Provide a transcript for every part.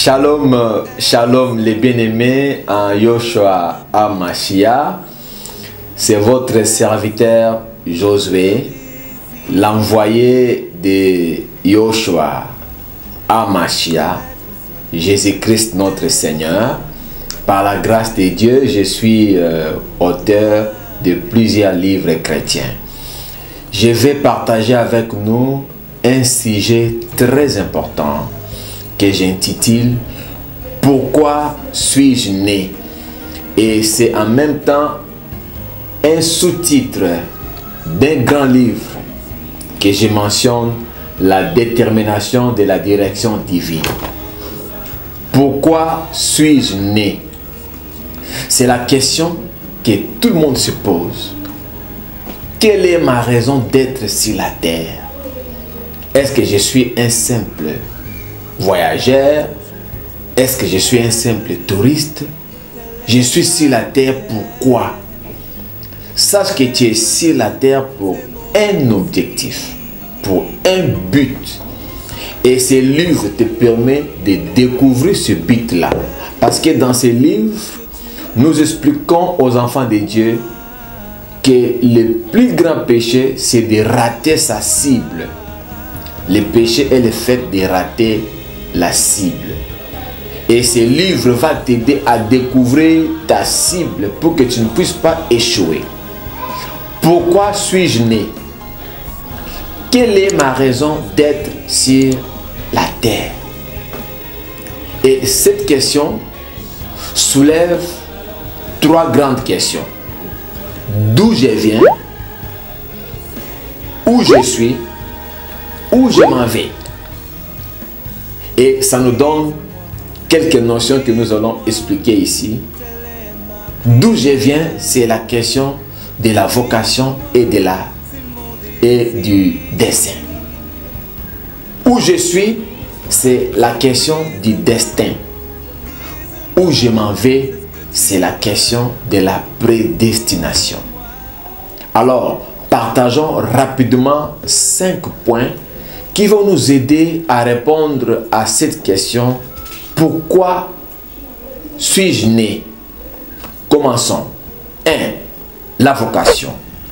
Shalom, shalom les bien-aimés en Yoshua HaMashiach. C'est votre serviteur Josué, l'envoyé de Yoshua HaMashiach, Jésus-Christ notre Seigneur. Par la grâce de Dieu, je suis auteur de plusieurs livres chrétiens. Je vais partager avec nous un sujet très important que j'intitule « Pourquoi suis-je né ?» Et c'est en même temps un sous-titre d'un grand livre que je mentionne « La détermination de la direction divine ». Pourquoi suis-je né? C'est la question que tout le monde se pose. Quelle est ma raison d'être sur la terre? Est-ce que je suis un simple voyageur? Est-ce que je suis un simple touriste? Je suis sur la terre pourquoi? Sache que tu es sur la terre pour un objectif, pour un but. Et ce livre te permet de découvrir ce but-là. Parce que dans ce livre, nous expliquons aux enfants de Dieu que le plus grand péché, c'est de rater sa cible. Le péché est le fait de rater la cible. Et ce livre va t'aider à découvrir ta cible pour que tu ne puisses pas échouer. Pourquoi suis-je né? Quelle est ma raison d'être sur la terre? Et cette question soulève trois grandes questions. D'où je viens, où je suis, où je m'en vais. Et ça nous donne quelques notions que nous allons expliquer ici. D'où je viens, c'est la question de la vocation et du dessein. Où je suis, c'est la question du destin. Où je m'en vais, c'est la question de la prédestination. Alors, partageons rapidement 5 points qui vont nous aider à répondre à cette question. Pourquoi suis-je né? Commençons. 1. La vocation.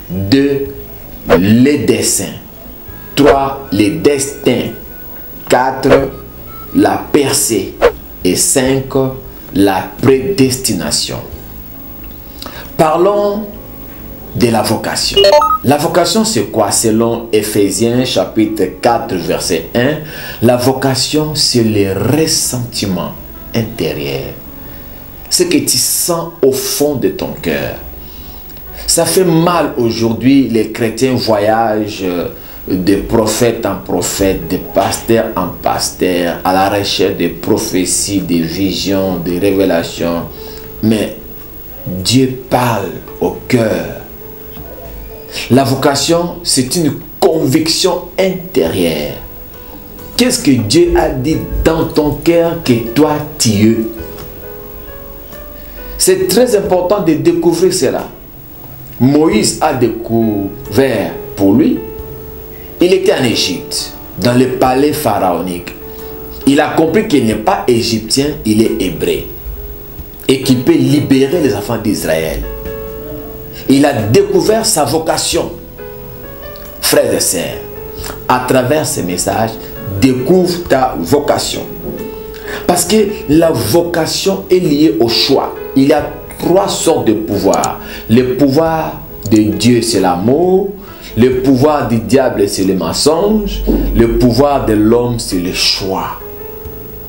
2. Les desseins. 3. Les destins. 4. La percée. Et 5. La prédestination. Parlons de la vocation. La vocation, c'est quoi? Selon Éphésiens chapitre 4 verset 1, la vocation, c'est le ressentiment intérieur. Ce que tu sens au fond de ton cœur. Ça fait mal aujourd'hui, les chrétiens voyagent de prophète en prophète, de pasteur en pasteur, à la recherche de prophéties, de visions, de révélations. Mais Dieu parle au cœur. La vocation, c'est une conviction intérieure. Qu'est-ce que Dieu a dit dans ton cœur que toi tu es? C'est très important de découvrir cela. Moïse a découvert pour lui. Il était en Égypte, dans le palais pharaonique. Il a compris qu'il n'est pas égyptien, il est hébreu. Et qu'il peut libérer les enfants d'Israël. Il a découvert sa vocation. Frères et sœurs, à travers ces messages, découvre ta vocation. Parce que la vocation est liée au choix. Il y a 3 sortes de pouvoirs. Le pouvoir de Dieu, c'est l'amour. Le pouvoir du diable, c'est le mensonge. Le pouvoir de l'homme, c'est le choix.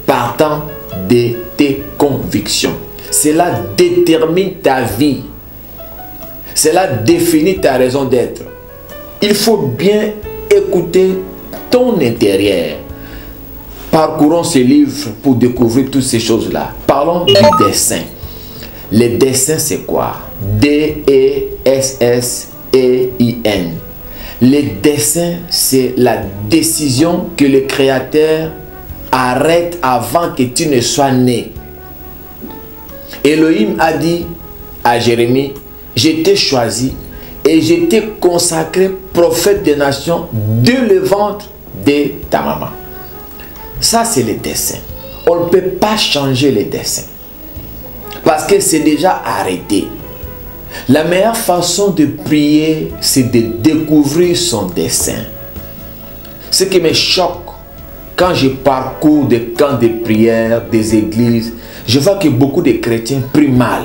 Partant de tes convictions. Cela détermine ta vie. Cela définit ta raison d'être. Il faut bien écouter ton intérieur. Parcourons ce livre pour découvrir toutes ces choses-là. Parlons du dessein. Le dessein, c'est quoi? D-E-S-S-E-I-N. Le dessein, c'est la décision que le Créateur arrête avant que tu ne sois né. Elohim a dit à Jérémie, je t'ai choisi et je t'ai consacré prophète des nations dès le ventre de ta maman. Ça, c'est le dessein. on ne peut pas changer les desseins. Parce que c'est déjà arrêté. La meilleure façon de prier, c'est de découvrir son dessein. Ce qui me choque, quand je parcours des camps de prière, des églises, je vois que beaucoup de chrétiens prient mal.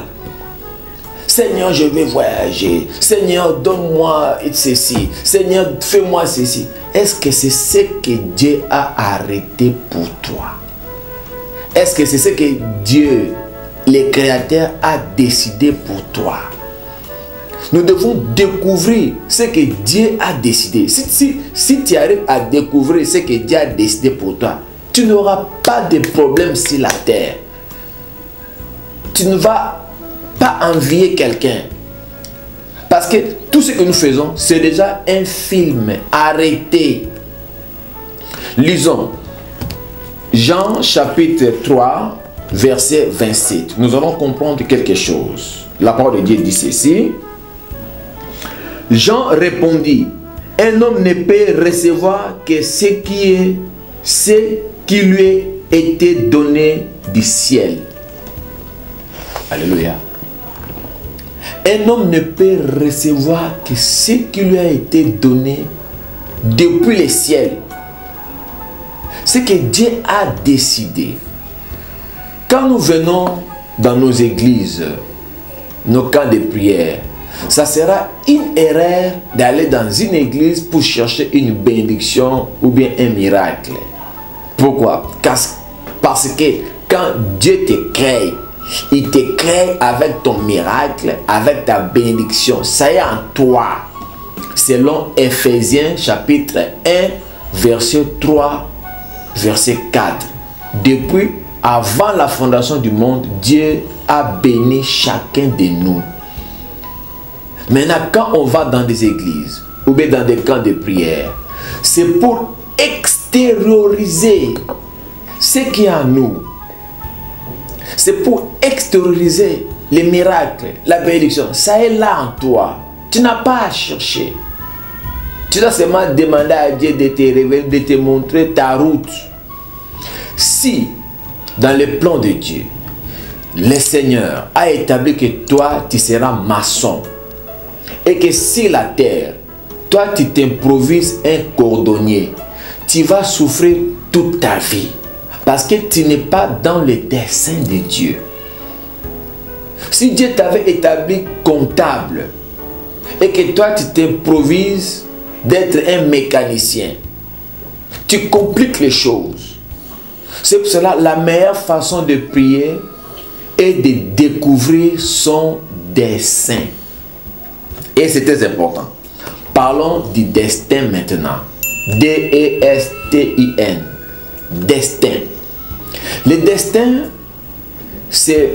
Seigneur, je vais voyager. Seigneur, donne-moi ceci. Seigneur, fais-moi ceci. Est-ce que c'est ce que Dieu a arrêté pour toi? Est-ce que c'est ce que Dieu, le Créateur, a décidé pour toi? Nous devons découvrir ce que Dieu a décidé. Si tu arrives à découvrir ce que Dieu a décidé pour toi, tu n'auras pas de problème sur la terre. Tu ne vas pas envier quelqu'un. Parce que tout ce que nous faisons, c'est déjà un film arrêté. Lisons Jean chapitre 3, verset 27. Nous allons comprendre quelque chose. La parole de Dieu dit ceci. Jean répondit, un homme ne peut recevoir que ce qui lui a été donné du ciel. Alléluia. Un homme ne peut recevoir que ce qui lui a été donné depuis le ciel. Ce que Dieu a décidé. Quand nous venons dans nos églises, nos camps de prière, ça sera une erreur d'aller dans une église pour chercher une bénédiction ou bien un miracle. Pourquoi? Parce que quand Dieu te crée, il te crée avec ton miracle, avec ta bénédiction. Ça est en toi. Selon Ephésiens chapitre 1, verset 3, verset 4. Depuis, avant la fondation du monde, Dieu a béni chacun de nous. Maintenant, quand on va dans des églises ou bien dans des camps de prière, c'est pour extérioriser ce qui est en nous. C'est pour extérioriser les miracles, la bénédiction. Ça est là en toi. Tu n'as pas à chercher. Tu dois seulement demander à Dieu de te révéler, de te montrer ta route. Si, dans le plan de Dieu, le Seigneur a établi que toi, tu seras maçon, et que si la terre, toi, tu t'improvises un cordonnier, tu vas souffrir toute ta vie. Parce que tu n'es pas dans le dessein de Dieu. Si Dieu t'avait établi comptable et que toi tu t'improvises d'être un mécanicien, tu compliques les choses. C'est pour cela la meilleure façon de prier est de découvrir son dessein. Et c'est très important. Parlons du destin maintenant. D-E-S-T-I-N. Destin. Le destin, c'est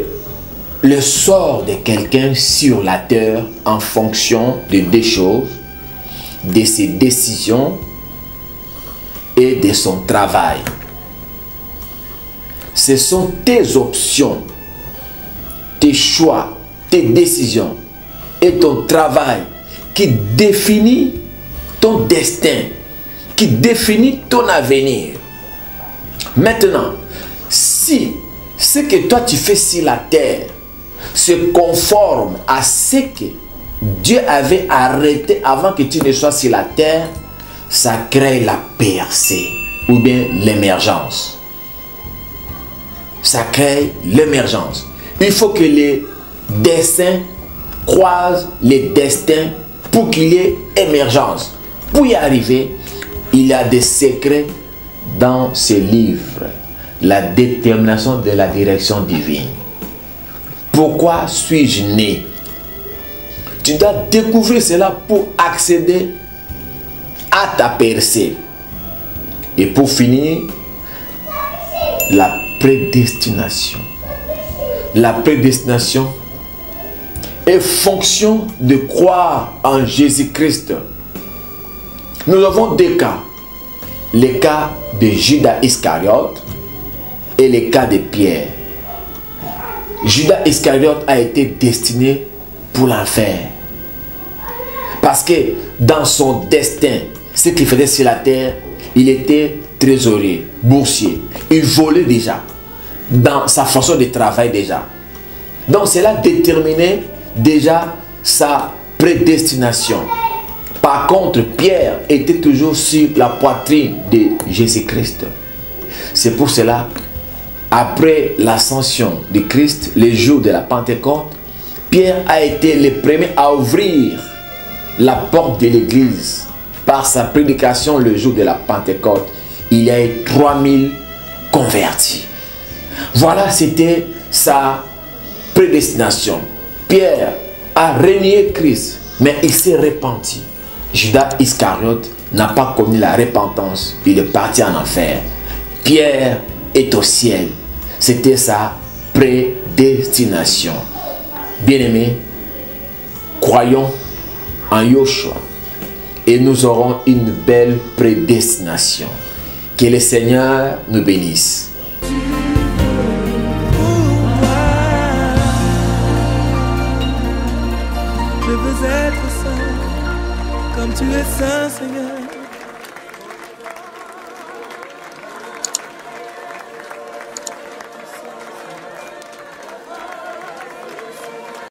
le sort de quelqu'un sur la terre en fonction de deux choses, de ses décisions et de son travail. Ce sont tes options, tes choix, tes décisions et ton travail qui définit ton destin, qui définit ton avenir. Maintenant, si ce que toi tu fais sur la terre se conforme à ce que Dieu avait arrêté avant que tu ne sois sur la terre, ça crée la percée ou bien l'émergence. Ça crée l'émergence. Il faut que les desseins croisent les destins pour qu'il y ait émergence. Pour y arriver, il y a des secrets dans ce livre, la détermination de la direction divine. Pourquoi suis-je né? Tu dois découvrir cela pour accéder à ta percée. Et pour finir, la prédestination. La prédestination est fonction de croire en Jésus-Christ. Nous avons deux cas. Le cas de Judas Iscariote et le cas de Pierre. Judas Iscariote a été destiné pour l'enfer. Parce que dans son destin, ce qu'il faisait sur la terre, il était trésorier, boursier. Il volait déjà. dans sa façon de travailler déjà. Donc cela déterminait déjà sa prédestination. Par contre, Pierre était toujours sur la poitrine de Jésus-Christ. C'est pour cela, après l'ascension de Christ, le jour de la Pentecôte, Pierre a été le premier à ouvrir la porte de l'église. Par sa prédication le jour de la Pentecôte, il y a eu 3000 convertis. Voilà, c'était sa prédestination. Pierre a renié Christ, mais il s'est repenti. Judas Iscariote n'a pas connu la repentance. Il est parti en enfer. Pierre est au ciel. C'était sa prédestination. Bien-aimés, croyons en Yoshua et nous aurons une belle prédestination. Que le Seigneur nous bénisse. Je veux être saint, comme tu es saint, Seigneur.